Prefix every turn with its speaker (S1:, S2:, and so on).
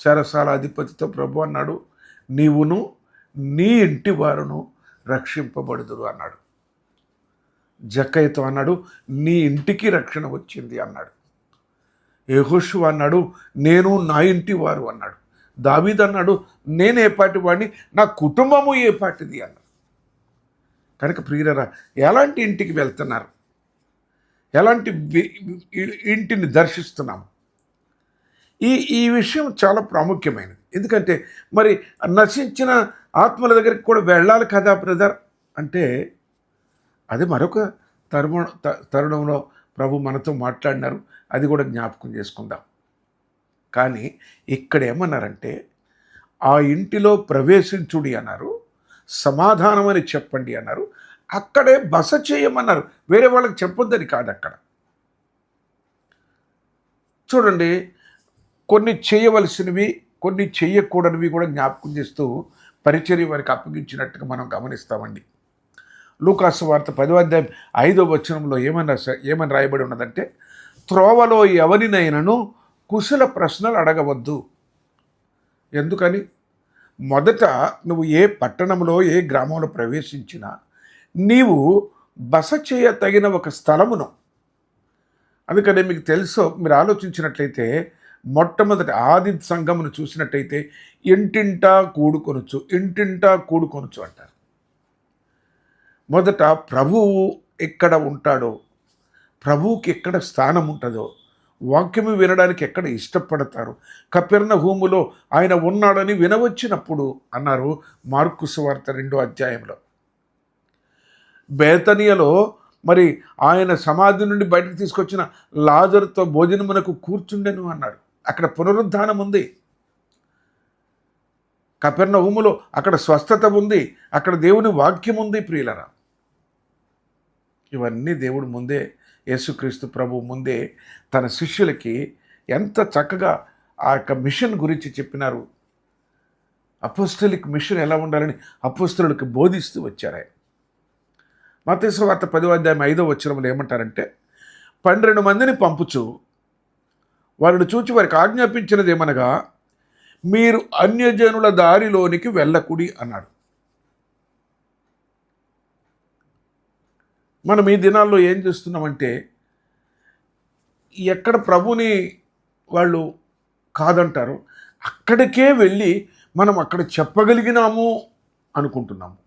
S1: చెరసాల అధిపతితో ప్రభు అన్నాడు, నీవును నీ ఇంటి వారును రక్షింపబడుదురు అన్నాడు. జక్కయ్యతో అన్నాడు, నీ ఇంటికి రక్షణ వచ్చింది అన్నాడు. యెహోషువ అన్నాడు, నేను నా ఇంటి వారు అన్నాడు. దావీదు అన్నాడు, నేను ఏ పాటి వాడిని, నా కుటుంబము ఏ పాటిది అన్నాడు. కనుక ప్రియులరా, ఎలాంటి ఇంటికి వెళ్తున్నారు, ఎలాంటి ఇంటిని దర్శిస్తున్నాము, ఈ విషయం చాలా ప్రాముఖ్యమైనది. ఎందుకంటే మరి నశించిన ఆత్మల దగ్గరికి కూడా వెళ్ళాలి కదా బ్రదర్ అంటే, అది మరొక తరుణంలో ప్రభు మనతో మాట్లాడినారు, అది కూడా జ్ఞాపకం చేసుకుందాం. కానీ ఇక్కడ ఏమన్నారంటే, ఆ ఇంటిలో ప్రవేశించుడి అన్నారు, సమాధానమని చెప్పండి అన్నారు, అక్కడే బస చేయమన్నారు. వేరే వాళ్ళకి చెప్పొద్దని కాదు. అక్కడ చూడండి, కొన్ని చేయవలసినవి కొన్ని చేయకూడనివి కూడా జ్ఞాపకం చేస్తూ పరిచర్య వారికి అప్పగించినట్టుగా మనం గమనిస్తామండి. లూకాసు వార్త 10వ అధ్యాయం 5వ వచనంలో ఏమని రాయబడి ఉన్నదంటే, త్రోవలో ఎవరినైనాను కుశల ప్రశ్నలు అడగవద్దు. ఎందుకని? మొదట నువ్వు ఏ పట్టణంలో ఏ గ్రామంలో ప్రవేశించినా నీవు బస చేయ తగిన ఒక స్థలమును, అందుకని మీకు తెలుసో, మీరు ఆలోచించినట్లయితే మొట్టమొదటి ఆది సంఘమును చూసినట్టయితే ఇంటింటా కూడుకొనొచ్చు అంటారు. మొదట ప్రభువు ఎక్కడ ఉంటాడో, ప్రభువుకి ఎక్కడ స్థానం ఉంటుందో, వాక్యము వినడానికి ఎక్కడ ఇష్టపడతారు, కపెర్నహూములో ఆయన ఉన్నాడని వినవచ్చినప్పుడు అన్నారు మార్కు సువార్త 2వ అధ్యాయంలో. బేతనియలో మరి ఆయన సమాధి నుండి బయటకు తీసుకొచ్చిన లాజరుతో భోజనమునకు కూర్చుండెను అన్నాడు. అక్కడ పునరుద్ధానం ఉంది. కపెర్నహూములో అక్కడ స్వస్థత ఉంది, అక్కడ దేవుని వాక్యం ఉంది. ప్రియులరా, ఇవన్నీ దేవుడు ముందే, యేసుక్రీస్తు ప్రభు ముందే తన శిష్యులకి ఎంత చక్కగా ఆ యొక్క మిషన్ గురించి చెప్పినారు. అపోస్తలిక్ మిషన్ ఎలా ఉండాలని అపోస్తలులకు బోధిస్తూ వచ్చారు ఆయన. మత్తయి సువార్త 10వ అధ్యాయం 5వ వచనంలో ఏమంటారంటే, 12 మందిని పంపుచు వారిని చూచి వారికి ఆజ్ఞాపించినది ఏమనగా, మీరు అన్యజనుల దారిలోనికి వెళ్ళకుడి అన్నాడు. మనం ఈ దినాల్లో ఏం చేస్తున్నామంటే, ఎక్కడ ప్రభుని వాళ్ళు కాదంటారు అక్కడికే వెళ్ళి మనం అక్కడ చెప్పగలిగినాము అనుకుంటున్నాము.